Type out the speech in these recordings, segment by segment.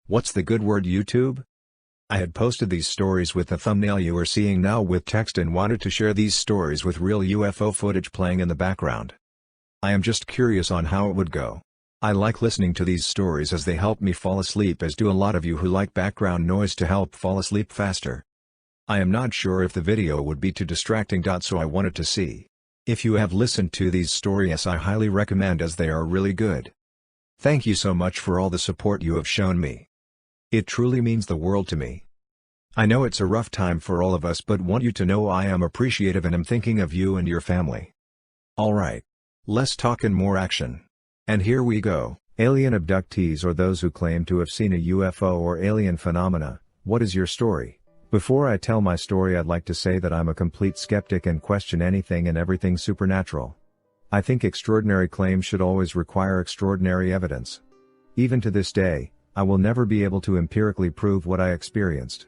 What's the good word, YouTube? I had posted these stories with the thumbnail you are seeing now with text and wanted to share these stories with real UFO footage playing in the background. I am just curious on how it would go. I like listening to these stories as they help me fall asleep, as do a lot of you who like background noise to help fall asleep faster. I am not sure if the video would be too distracting. So I wanted to see. If you have listened to these stories, I highly recommend, as they are really good. Thank you so much for all the support you have shown me. It truly means the world to me. I know it's a rough time for all of us, but want you to know I am appreciative and am thinking of you and your family. Alright. Less talk and more action. And here we go. Alien abductees, or those who claim to have seen a UFO or alien phenomena, what is your story? Before I tell my story, I'd like to say that I'm a complete skeptic and question anything and everything supernatural. I think extraordinary claims should always require extraordinary evidence. Even to this day, I will never be able to empirically prove what I experienced.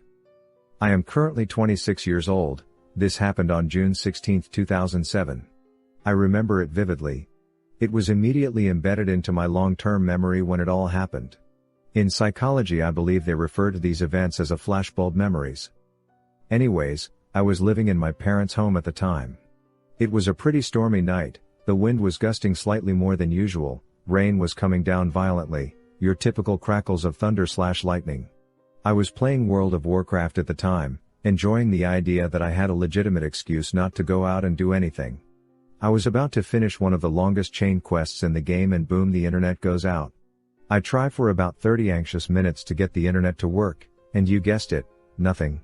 I am currently 26 years old. This happened on June 16, 2007. I remember it vividly. It was immediately embedded into my long-term memory when it all happened. In psychology, I believe they refer to these events as a flashbulb memories. Anyways, I was living in my parents' home at the time. It was a pretty stormy night. The wind was gusting slightly more than usual, rain was coming down violently, your typical crackles of thunder/lightning. I was playing World of Warcraft at the time, enjoying the idea that I had a legitimate excuse not to go out and do anything. I was about to finish one of the longest chain quests in the game, and boom, the internet goes out. I try for about 30 anxious minutes to get the internet to work, and you guessed it, nothing.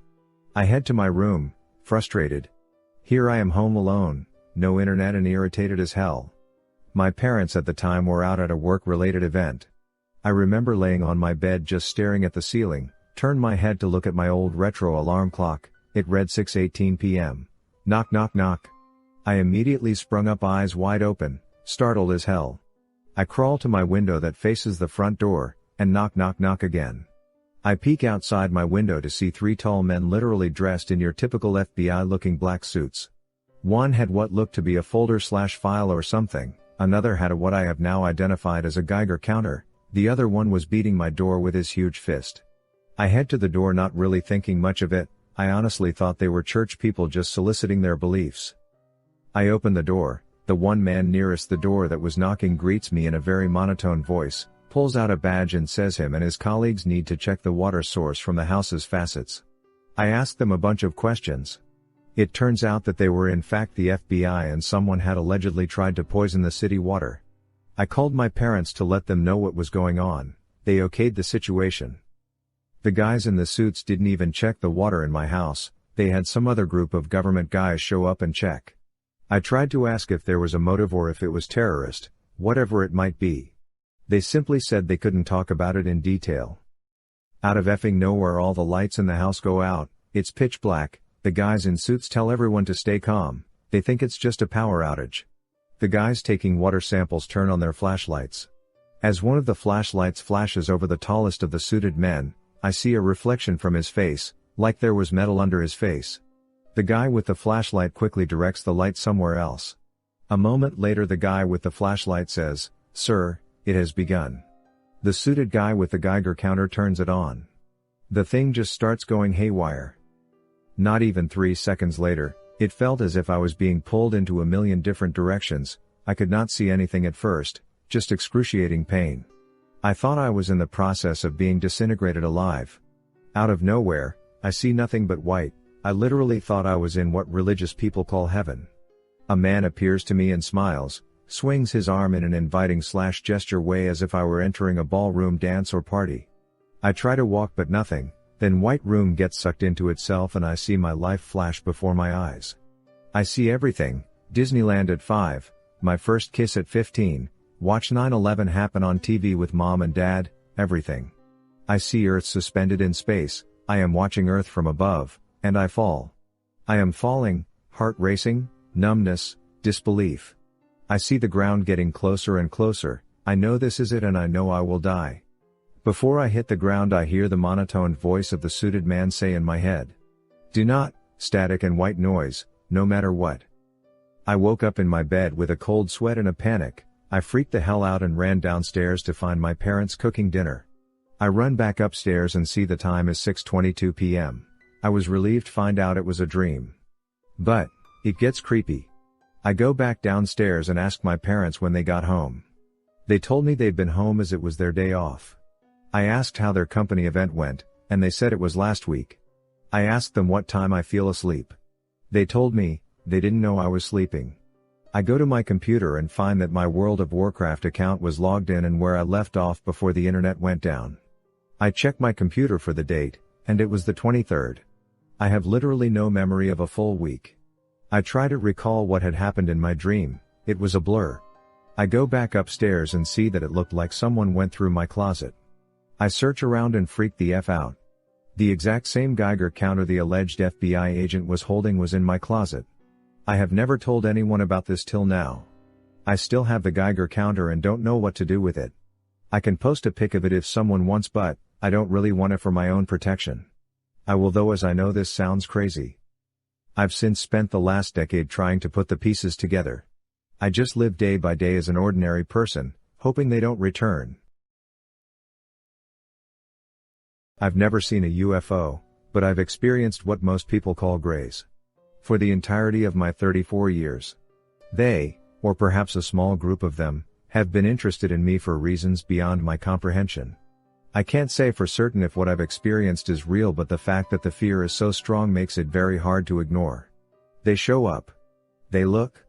I head to my room, frustrated. Here I am home alone, no internet, and irritated as hell. My parents at the time were out at a work-related event. I remember laying on my bed just staring at the ceiling, turned my head to look at my old retro alarm clock. It read 6:18 p.m. Knock knock knock. I immediately sprung up, eyes wide open, startled as hell. I crawl to my window that faces the front door, and knock knock knock again. I peek outside my window to see three tall men literally dressed in your typical FBI-looking black suits. One had what looked to be a folder/file or something, another had what I have now identified as a Geiger counter, the other one was beating my door with his huge fist. I head to the door, not really thinking much of it. I honestly thought they were church people just soliciting their beliefs. I open the door. The one man nearest the door that was knocking greets me in a very monotone voice, pulls out a badge and says him and his colleagues need to check the water source from the house's faucets. I ask them a bunch of questions. It turns out that they were in fact the FBI, and someone had allegedly tried to poison the city water. I called my parents to let them know what was going on. They okayed the situation. The guys in the suits didn't even check the water in my house. They had some other group of government guys show up and check. I tried to ask if there was a motive or if it was terrorist, whatever it might be. They simply said they couldn't talk about it in detail. Out of effing nowhere, all the lights in the house go out. It's pitch black. The guys in suits tell everyone to stay calm. They think it's just a power outage. The guys taking water samples turn on their flashlights. As one of the flashlights flashes over the tallest of the suited men, I see a reflection from his face, like there was metal under his face. The guy with the flashlight quickly directs the light somewhere else. A moment later, the guy with the flashlight says, "Sir, it has begun." The suited guy with the Geiger counter turns it on. The thing just starts going haywire. Not even 3 seconds later, it felt as if I was being pulled into a million different directions. I could not see anything at first, just excruciating pain. I thought I was in the process of being disintegrated alive. Out of nowhere, I see nothing but white. I literally thought I was in what religious people call heaven. A man appears to me and smiles, swings his arm in an inviting/gesture way as if I were entering a ballroom dance or party. I try to walk but nothing, then white room gets sucked into itself and I see my life flash before my eyes. I see everything: Disneyland at 5, my first kiss at 15, watch 9/11 happen on TV with mom and dad, everything. I see Earth suspended in space. I am watching Earth from above, and I fall. I am falling, heart racing, numbness, disbelief. I see the ground getting closer and closer. I know this is it and I know I will die. Before I hit the ground, I hear the monotoned voice of the suited man say in my head, "Do not," static and white noise, "no matter what." I woke up in my bed with a cold sweat and a panic. I freaked the hell out and ran downstairs to find my parents cooking dinner. I run back upstairs and see the time is 6:22 p.m. I was relieved to find out it was a dream. But it gets creepy. I go back downstairs and ask my parents when they got home. They told me they'd been home as it was their day off. I asked how their company event went, and they said it was last week. I asked them what time I feel asleep. They told me they didn't know I was sleeping. I go to my computer and find that my World of Warcraft account was logged in and where I left off before the internet went down. I check my computer for the date, and it was the 23rd. I have literally no memory of a full week. I try to recall what had happened in my dream, it was a blur. I go back upstairs and see that it looked like someone went through my closet. I search around and freak the F out. The exact same Geiger counter the alleged FBI agent was holding was in my closet. I have never told anyone about this till now. I still have the Geiger counter and don't know what to do with it. I can post a pic of it if someone wants, but I don't really want it for my own protection. I will though, as I know this sounds crazy. I've since spent the last decade trying to put the pieces together. I just live day by day as an ordinary person, hoping they don't return. I've never seen a UFO, but I've experienced what most people call grays. For the entirety of my 34 years. They, or perhaps a small group of them, have been interested in me for reasons beyond my comprehension. I can't say for certain if what I've experienced is real, but the fact that the fear is so strong makes it very hard to ignore. They show up. They look.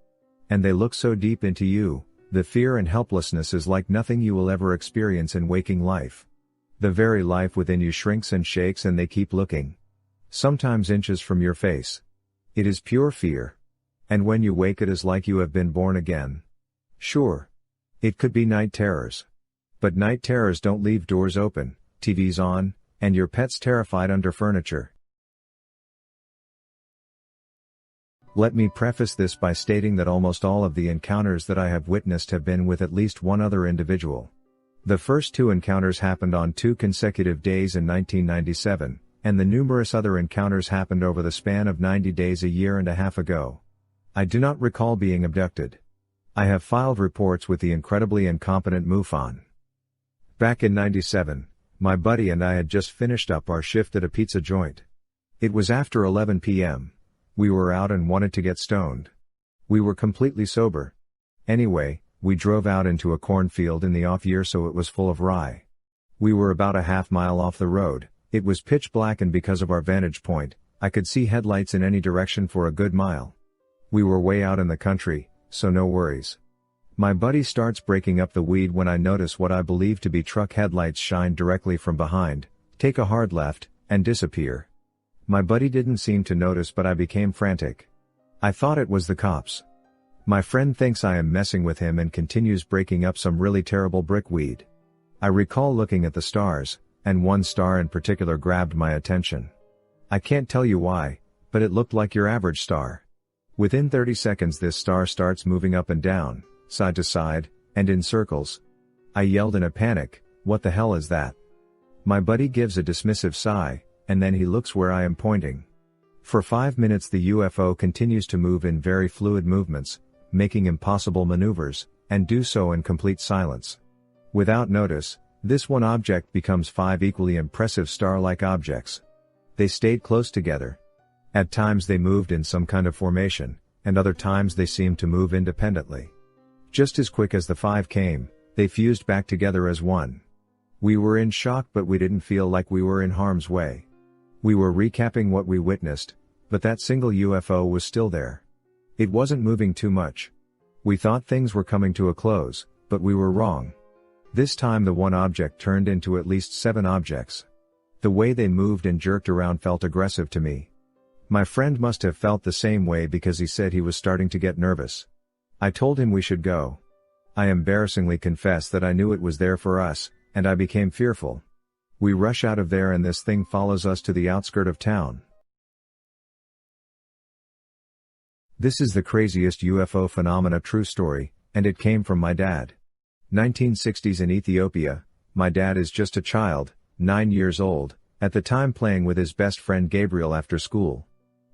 And they look so deep into you, the fear and helplessness is like nothing you will ever experience in waking life. The very life within you shrinks and shakes and they keep looking. Sometimes inches from your face. It is pure fear. And when you wake it is like you have been born again. Sure. It could be night terrors. But night terrors don't leave doors open, TVs on, and your pets terrified under furniture. Let me preface this by stating that almost all of the encounters that I have witnessed have been with at least one other individual. The first two encounters happened on 2 consecutive days in 1997, and the numerous other encounters happened over the span of 90 days a year and a half ago. I do not recall being abducted. I have filed reports with the incredibly incompetent MUFON. Back in '97, my buddy and I had just finished up our shift at a pizza joint. It was after 11 p.m. We were out and wanted to get stoned. We were completely sober. Anyway, we drove out into a cornfield in the off year, so it was full of rye. We were about a half mile off the road. It was pitch black, and because of our vantage point, I could see headlights in any direction for a good mile. We were way out in the country, so no worries. My buddy starts breaking up the weed when I notice what I believe to be truck headlights shine directly from behind, take a hard left, and disappear. My buddy didn't seem to notice, but I became frantic. I thought it was the cops. My friend thinks I am messing with him and continues breaking up some really terrible brickweed. I recall looking at the stars, and one star in particular grabbed my attention. I can't tell you why, but it looked like your average star. Within 30 seconds this star starts moving up and down, side to side, and in circles. I yelled in a panic, "What the hell is that?" My buddy gives a dismissive sigh, and then he looks where I am pointing. For 5 minutes the UFO continues to move in very fluid movements, making impossible maneuvers, and do so in complete silence. Without notice, this one object becomes 5 equally impressive star-like objects. They stayed close together. At times they moved in some kind of formation, and other times they seemed to move independently. Just as quick as the 5 came, they fused back together as one. We were in shock, but we didn't feel like we were in harm's way. We were recapping what we witnessed, but that single UFO was still there. It wasn't moving too much. We thought things were coming to a close, but we were wrong. This time the one object turned into at least 7 objects. The way they moved and jerked around felt aggressive to me. My friend must have felt the same way because he said he was starting to get nervous. I told him we should go. I embarrassingly confess that I knew it was there for us, and I became fearful. We rush out of there and this thing follows us to the outskirt of town. This is the craziest UFO phenomena true story, and it came from my dad. 1960s in Ethiopia, my dad is just a child, 9 years old, at the time playing with his best friend Gabriel after school.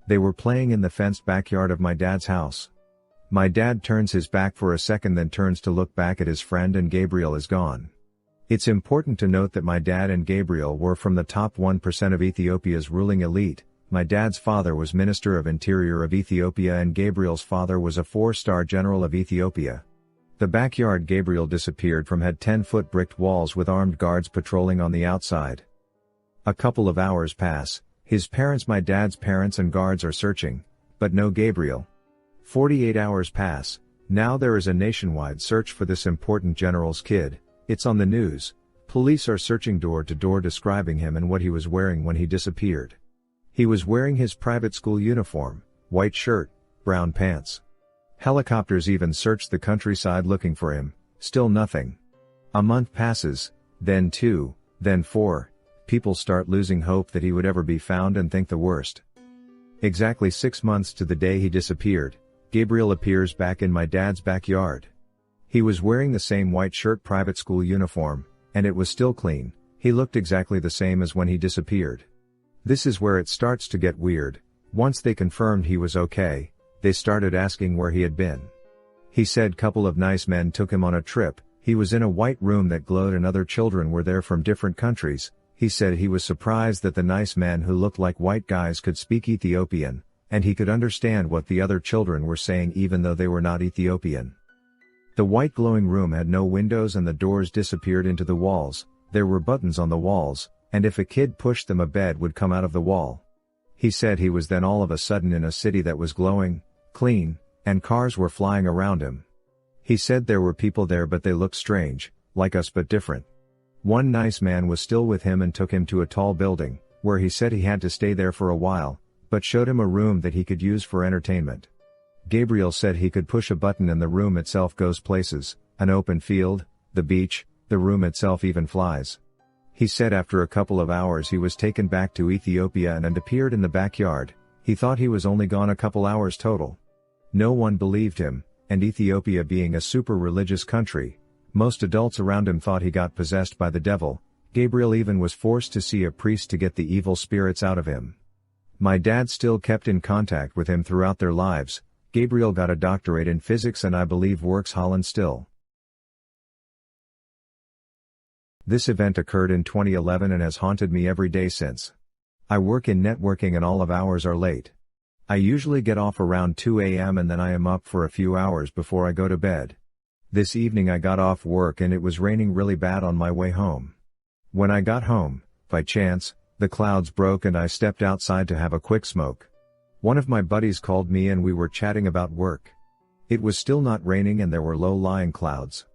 They were playing in the fenced backyard of my dad's house. My dad turns his back for a second, then turns to look back at his friend, and Gabriel is gone. It's important to note that my dad and Gabriel were from the top 1% of Ethiopia's ruling elite. My dad's father was Minister of Interior of Ethiopia and Gabriel's father was a 4-star general of Ethiopia. The backyard Gabriel disappeared from had 10-foot bricked walls with armed guards patrolling on the outside. A couple of hours pass, his parents, my dad's parents and guards are searching, but no Gabriel. 48 hours pass, now there is a nationwide search for this important general's kid. It's on the news. Police are searching door to door describing him and what he was wearing when he disappeared. He was wearing his private school uniform, white shirt, brown pants. Helicopters even searched the countryside looking for him, still nothing. A month passes, then 2, then 4, people start losing hope that he would ever be found and think the worst. Exactly 6 months to the day he disappeared, Gabriel appears back in my dad's backyard. He was wearing the same white shirt private school uniform, and it was still clean. He looked exactly the same as when he disappeared. This is where it starts to get weird. Once they confirmed he was okay, they started asking where he had been. He said couple of nice men took him on a trip, he was in a white room that glowed and other children were there from different countries. He said he was surprised that the nice men who looked like white guys could speak Ethiopian, and he could understand what the other children were saying even though they were not Ethiopian. The white glowing room had no windows and the doors disappeared into the walls. There were buttons on the walls, and if a kid pushed them a bed would come out of the wall. He said he was then all of a sudden in a city that was glowing, clean, and cars were flying around him. He said there were people there but they looked strange, like us but different. One nice man was still with him and took him to a tall building, where he said he had to stay there for a while, but showed him a room that he could use for entertainment. Gabriel said he could push a button and the room itself goes places, an open field, the beach, the room itself even flies. He said after a couple of hours he was taken back to Ethiopia and appeared in the backyard. He thought he was only gone a couple hours total. No one believed him, and Ethiopia being a super religious country, most adults around him thought he got possessed by the devil. Gabriel even was forced to see a priest to get the evil spirits out of him. My dad still kept in contact with him throughout their lives. Gabriel got a doctorate in physics and I believe works Holland still. This event occurred in 2011 and has haunted me every day since. I work in networking and all of hours are late. I usually get off around 2 a.m. and then I am up for a few hours before I go to bed. This evening I got off work and it was raining really bad on my way home. When I got home, by chance, the clouds broke and I stepped outside to have a quick smoke. One of my buddies called me and we were chatting about work. It was still not raining and there were low-lying clouds.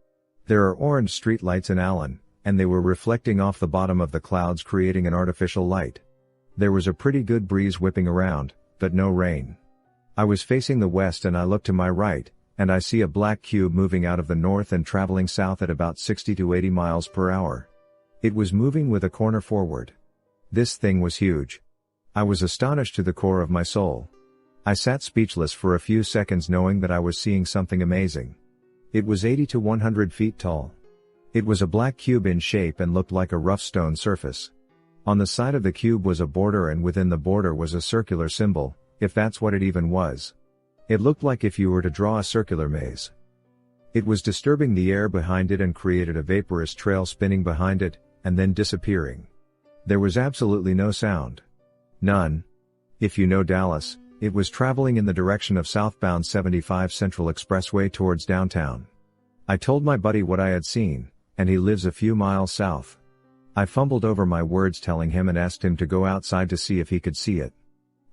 There are orange street lights in Allen, and they were reflecting off the bottom of the clouds creating an artificial light. There was a pretty good breeze whipping around, but no rain. I was facing the west and I looked to my right, and I see a black cube moving out of the north and traveling south at about 60 to 80 miles per hour. It was moving with a corner forward. This thing was huge. I was astonished to the core of my soul. I sat speechless for a few seconds knowing that I was seeing something amazing. It was 80 to 100 feet tall. It was a black cube in shape and looked like a rough stone surface. On the side of the cube was a border and within the border was a circular symbol, if that's what it even was. It looked like if you were to draw a circular maze. It was disturbing the air behind it and created a vaporous trail spinning behind it, and then disappearing. There was absolutely no sound. None. If you know Dallas, it was traveling in the direction of southbound 75 Central Expressway towards downtown. I told my buddy what I had seen, and he lives a few miles south. I fumbled over my words telling him and asked him to go outside to see if he could see it.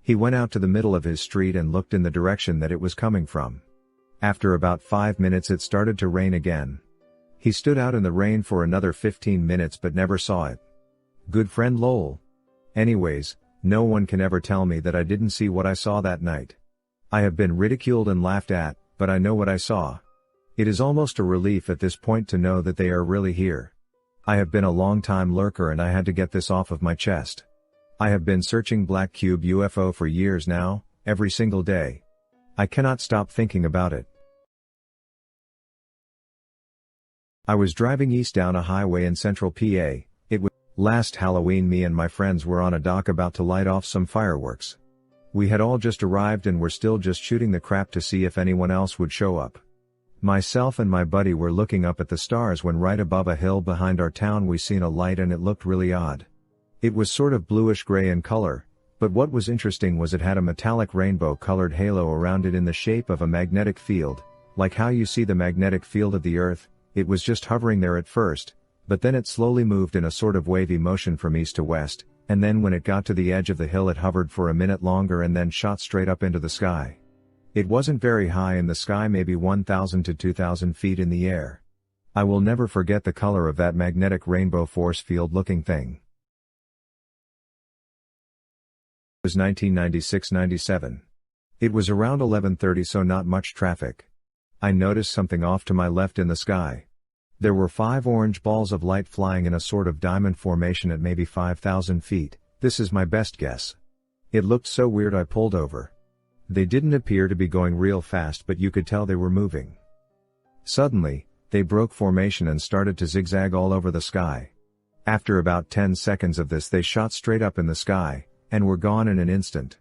He went out to the middle of his street and looked in the direction that it was coming from. After about 5 minutes it started to rain again. He stood out in the rain for another 15 minutes but never saw it. Good friend lol. Anyways, no one can ever tell me that I didn't see what I saw that night. I have been ridiculed and laughed at, but I know what I saw. It is almost a relief at this point to know that they are really here. I have been a long-time lurker and I had to get this off of my chest. I have been searching Black Cube UFO for years now, every single day. I cannot stop thinking about it. I was driving east down a highway in central PA. Last Halloween me and my friends were on a dock about to light off some fireworks. We had all just arrived and were still just shooting the crap to see if anyone else would show up. Myself and my buddy were looking up at the stars when right above a hill behind our town we seen a light and it looked really odd. It was sort of bluish gray in color, but what was interesting was it had a metallic rainbow-colored halo around it in the shape of a magnetic field, like how you see the magnetic field of the Earth. It was just hovering there at first, but then it slowly moved in a sort of wavy motion from east to west, and then when it got to the edge of the hill it hovered for a minute longer and then shot straight up into the sky. It wasn't very high in the sky, maybe 1,000 to 2,000 feet in the air. I will never forget the color of that magnetic rainbow force field looking thing. It was 1996-97. It was around 11:30, so not much traffic. I noticed something off to my left in the sky. There were 5 orange balls of light flying in a sort of diamond formation at maybe 5,000 feet, this is my best guess. It looked so weird I pulled over. They didn't appear to be going real fast, but you could tell they were moving. Suddenly, they broke formation and started to zigzag all over the sky. After about 10 seconds of this they shot straight up in the sky, and were gone in an instant.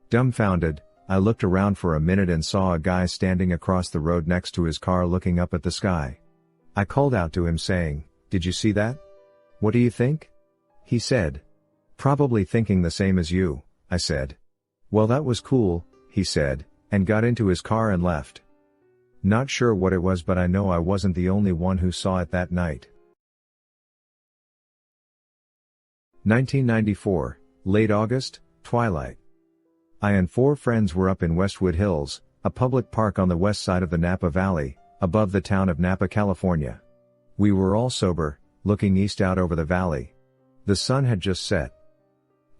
Dumbfounded, I looked around for a minute and saw a guy standing across the road next to his car looking up at the sky. I called out to him saying, "Did you see that? What do you think?" He said, "Probably thinking the same as you," I said. "Well, that was cool," he said, and got into his car and left. Not sure what it was, but I know I wasn't the only one who saw it that night. 1994, late August, twilight. I and 4 friends were up in Westwood Hills, a public park on the west side of the Napa Valley, above the town of Napa, California. We were all sober, looking east out over the valley. The sun had just set.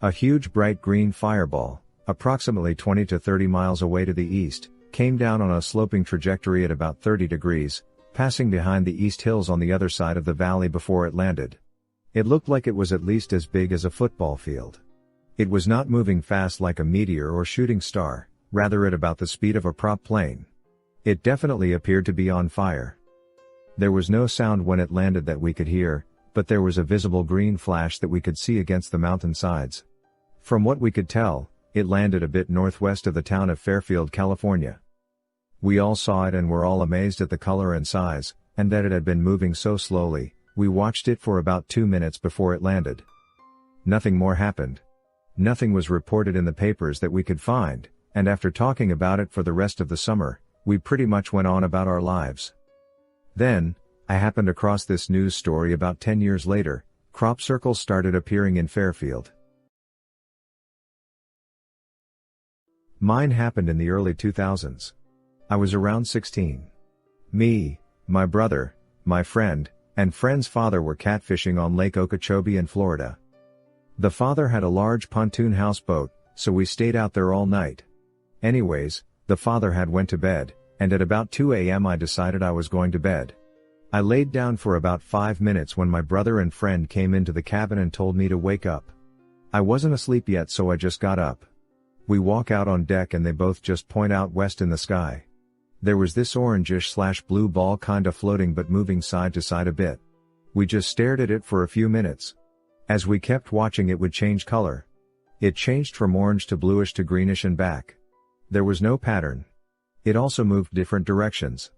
A huge bright green fireball, approximately 20 to 30 miles away to the east, came down on a sloping trajectory at about 30 degrees, passing behind the east hills on the other side of the valley before it landed. It looked like it was at least as big as a football field. It was not moving fast like a meteor or shooting star, rather at about the speed of a prop plane. It definitely appeared to be on fire. There was no sound when it landed that we could hear, but there was a visible green flash that we could see against the mountainsides. From what we could tell, it landed a bit northwest of the town of Fairfield, California. We all saw it and were all amazed at the color and size, and that it had been moving so slowly. We watched it for about 2 minutes before it landed. Nothing more happened. Nothing was reported in the papers that we could find, and after talking about it for the rest of the summer, we pretty much went on about our lives. Then, I happened across this news story about 10 years later. Crop circles started appearing in Fairfield. Mine happened in the early 2000s. I was around 16. Me, my brother, my friend, and friend's father were catfishing on Lake Okeechobee in Florida. The father had a large pontoon houseboat, so we stayed out there all night. Anyways, the father had went to bed, and at about 2 a.m. I decided I was going to bed. I laid down for about 5 minutes when my brother and friend came into the cabin and told me to wake up. I wasn't asleep yet, so I just got up. We walk out on deck and they both just point out west in the sky. There was this orangish/blue ball kinda floating but moving side to side a bit. We just stared at it for a few minutes. As we kept watching, it would change color. It changed from orange to bluish to greenish and back. There was no pattern. It also moved different directions.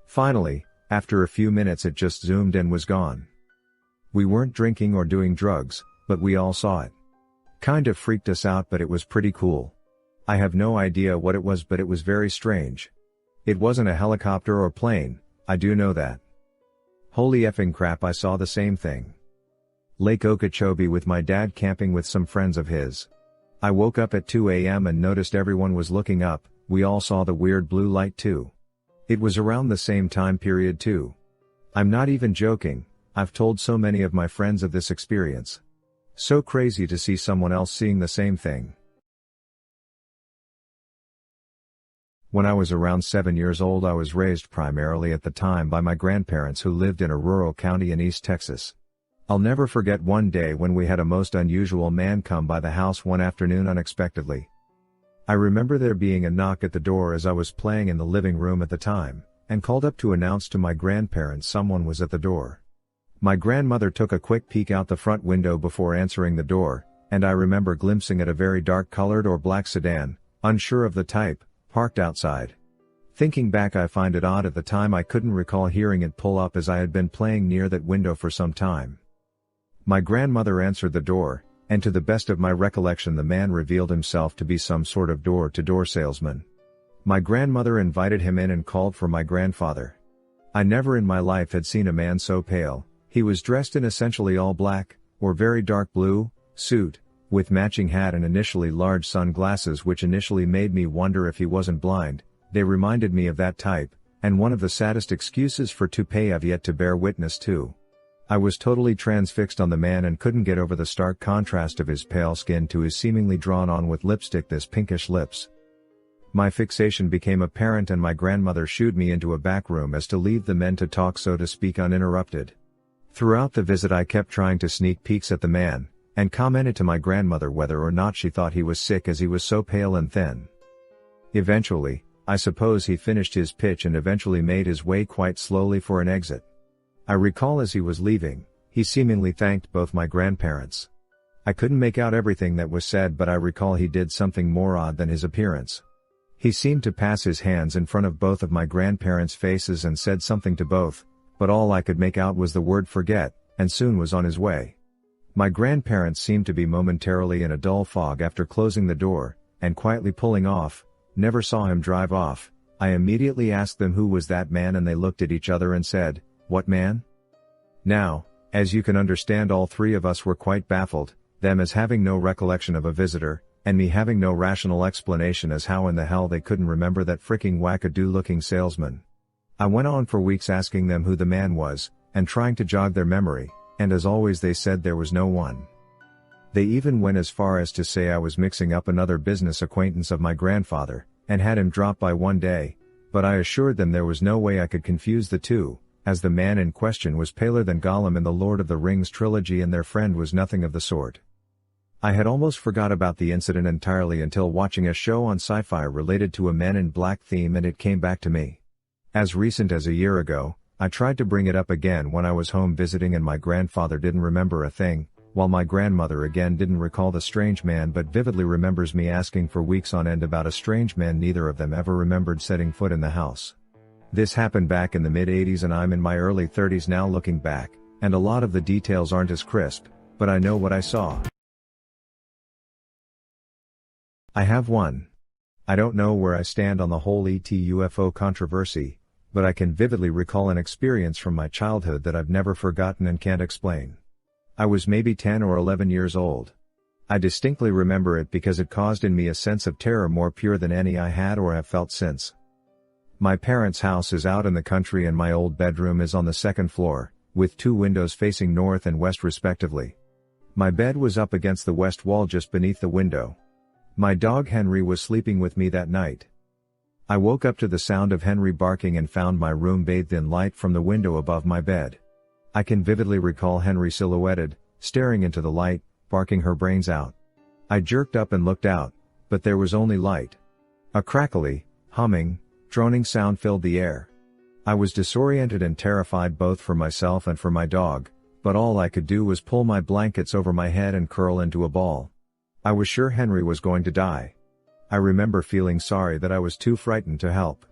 Finally, after a few minutes it just zoomed and was gone. We weren't drinking or doing drugs, but we all saw it. Kind of freaked us out, but it was pretty cool. I have no idea what it was, but it was very strange. It wasn't a helicopter or plane, I do know that. Holy effing crap, I saw the same thing. Lake Okeechobee with my dad camping with some friends of his. I woke up at 2 a.m. and noticed everyone was looking up. We all saw the weird blue light too. It was around the same time period too. I'm not even joking, I've told so many of my friends of this experience. So crazy to see someone else seeing the same thing. When I was around 7 years old, I was raised primarily at the time by my grandparents who lived in a rural county in East Texas. I'll never forget one day when we had a most unusual man come by the house one afternoon unexpectedly. I remember there being a knock at the door as I was playing in the living room at the time, and called up to announce to my grandparents someone was at the door. My grandmother took a quick peek out the front window before answering the door, and I remember glimpsing at a very dark colored or black sedan, unsure of the type, parked outside. Thinking back, I find it odd at the time I couldn't recall hearing it pull up as I had been playing near that window for some time. My grandmother answered the door, and to the best of my recollection the man revealed himself to be some sort of door-to-door salesman. My grandmother invited him in and called for my grandfather. I never in my life had seen a man so pale. He was dressed in essentially all black, or very dark blue, suit, with matching hat and initially large sunglasses which initially made me wonder if he wasn't blind. They reminded me of that type, and one of the saddest excuses for toupee I've yet to bear witness to. I was totally transfixed on the man and couldn't get over the stark contrast of his pale skin to his seemingly drawn-on with lipstick this pinkish lips. My fixation became apparent and my grandmother shooed me into a back room as to leave the men to talk, so to speak, uninterrupted. Throughout the visit I kept trying to sneak peeks at the man, and commented to my grandmother whether or not she thought he was sick as he was so pale and thin. Eventually, I suppose he finished his pitch and eventually made his way quite slowly for an exit. I recall as he was leaving, he seemingly thanked both my grandparents. I couldn't make out everything that was said, but I recall he did something more odd than his appearance. He seemed to pass his hands in front of both of my grandparents' faces and said something to both, but all I could make out was the word forget, and soon was on his way. My grandparents seemed to be momentarily in a dull fog after closing the door, and quietly pulling off. Never saw him drive off. I immediately asked them who was that man and they looked at each other and said, "What man?" Now, as you can understand, all three of us were quite baffled, them as having no recollection of a visitor, and me having no rational explanation as how in the hell they couldn't remember that fricking wackadoo-looking salesman. I went on for weeks asking them who the man was, and trying to jog their memory, and as always they said there was no one. They even went as far as to say I was mixing up another business acquaintance of my grandfather, and had him drop by one day, but I assured them there was no way I could confuse the two, as the man in question was paler than Gollum in the Lord of the Rings trilogy and their friend was nothing of the sort. I had almost forgot about the incident entirely until watching a show on Sci-Fi related to a Men in Black theme and it came back to me. As recent as a year ago, I tried to bring it up again when I was home visiting and my grandfather didn't remember a thing, while my grandmother again didn't recall the strange man but vividly remembers me asking for weeks on end about a strange man neither of them ever remembered setting foot in the house. This happened back in the mid-80s and I'm in my early 30s now looking back, and a lot of the details aren't as crisp, but I know what I saw. I have one. I don't know where I stand on the whole ET UFO controversy, but I can vividly recall an experience from my childhood that I've never forgotten and can't explain. I was maybe 10 or 11 years old. I distinctly remember it because it caused in me a sense of terror more pure than any I had or have felt since. My parents' house is out in the country and my old bedroom is on the second floor, with two windows facing north and west respectively. My bed was up against the west wall just beneath the window. My dog Henry was sleeping with me that night. I woke up to the sound of Henry barking and found my room bathed in light from the window above my bed. I can vividly recall Henry silhouetted, staring into the light, barking her brains out. I jerked up and looked out, but there was only light. A crackly, humming, droning sound filled the air. I was disoriented and terrified both for myself and for my dog, but all I could do was pull my blankets over my head and curl into a ball. I was sure Henry was going to die. I remember feeling sorry that I was too frightened to help.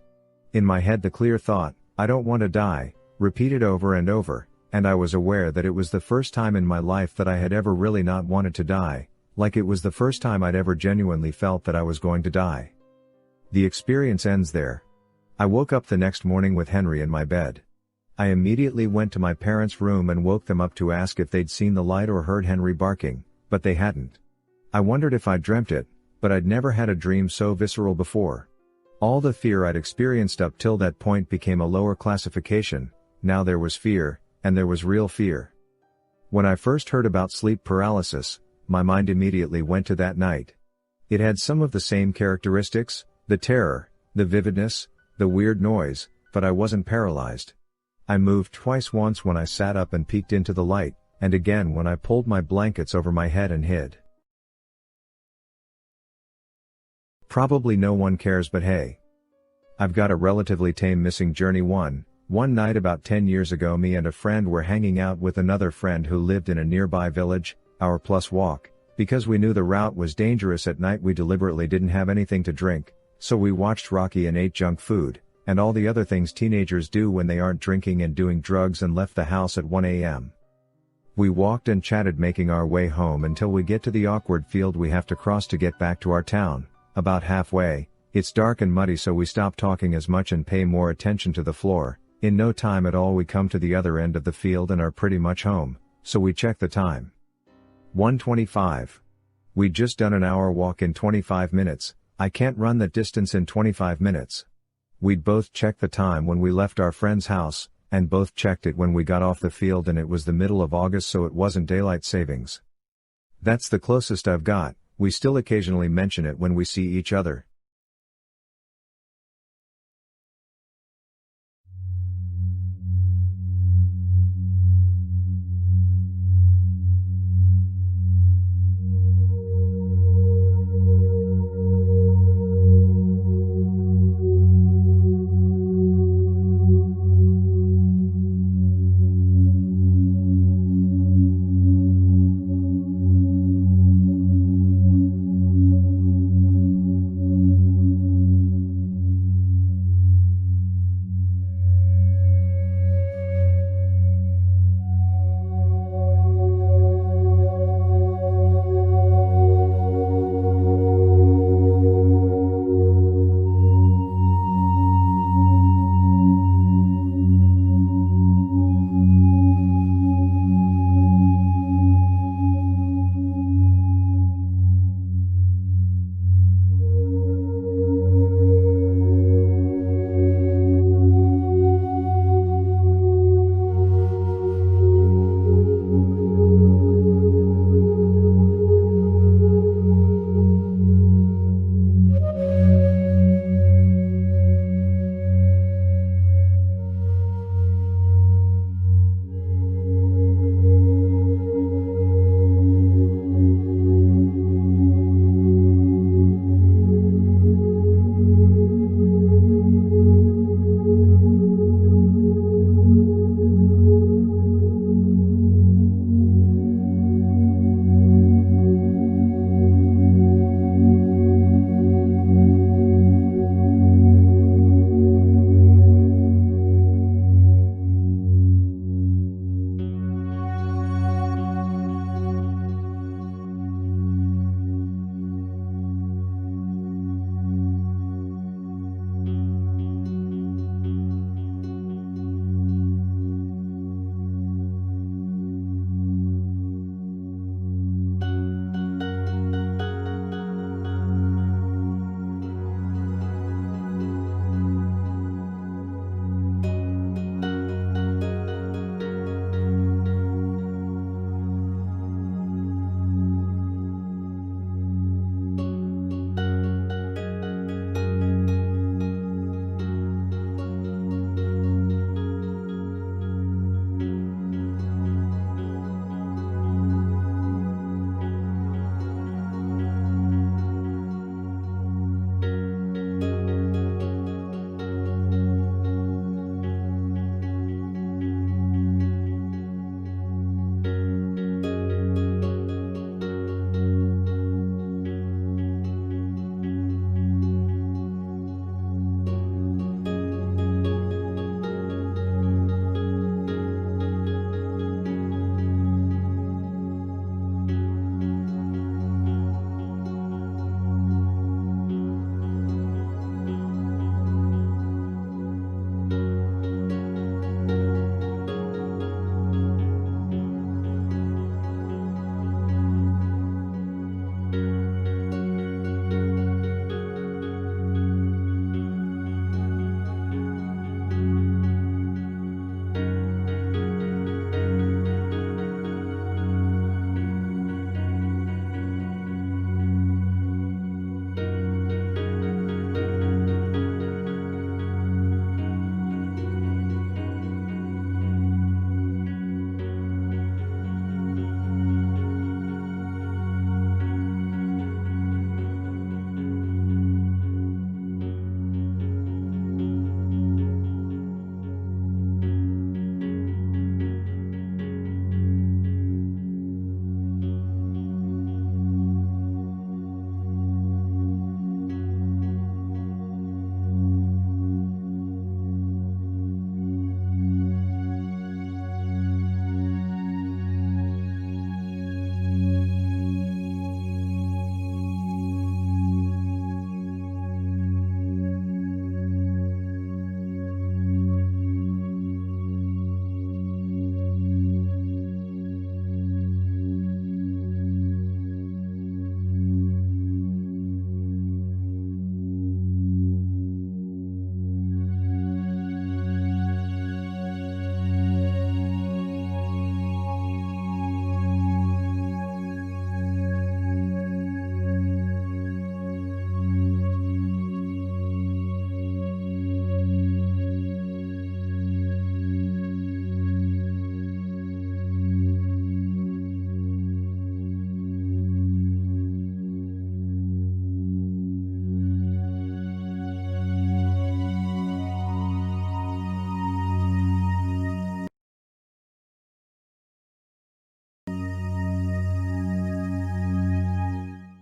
In my head the clear thought, "I don't want to die," repeated over and over, and I was aware that it was the first time in my life that I had ever really not wanted to die, like it was the first time I'd ever genuinely felt that I was going to die. The experience ends there. I woke up the next morning with Henry in my bed. I immediately went to my parents' room and woke them up to ask if they'd seen the light or heard Henry barking, but they hadn't. I wondered if I'd dreamt it, but I'd never had a dream so visceral before. All the fear I'd experienced up till that point became a lower classification. Now there was fear, and there was real fear. When I first heard about sleep paralysis, my mind immediately went to that night. It had some of the same characteristics, the terror, the vividness, the weird noise, but I wasn't paralyzed. I moved twice, once when I sat up and peeked into the light, and again when I pulled my blankets over my head and hid. Probably no one cares, but hey. I've got a relatively tame missing journey. One night about 10 years ago, me and a friend were hanging out with another friend who lived in a nearby village, hour plus walk. Because we knew the route was dangerous at night, we deliberately didn't have anything to drink, so we watched Rocky and ate junk food, and all the other things teenagers do when they aren't drinking and doing drugs, and left the house at 1 a.m. We walked and chatted, making our way home until we get to the awkward field we have to cross to get back to our town. About halfway, it's dark and muddy, so we stop talking as much and pay more attention to the floor. In no time at all we come to the other end of the field and are pretty much home, so we check the time. 1:25. We'd just done an hour walk in 25 minutes, I can't run that distance in 25 minutes. We'd both checked the time when we left our friend's house, and both checked it when we got off the field, and it was the middle of August, so it wasn't daylight savings. That's the closest I've got. We still occasionally mention it when we see each other.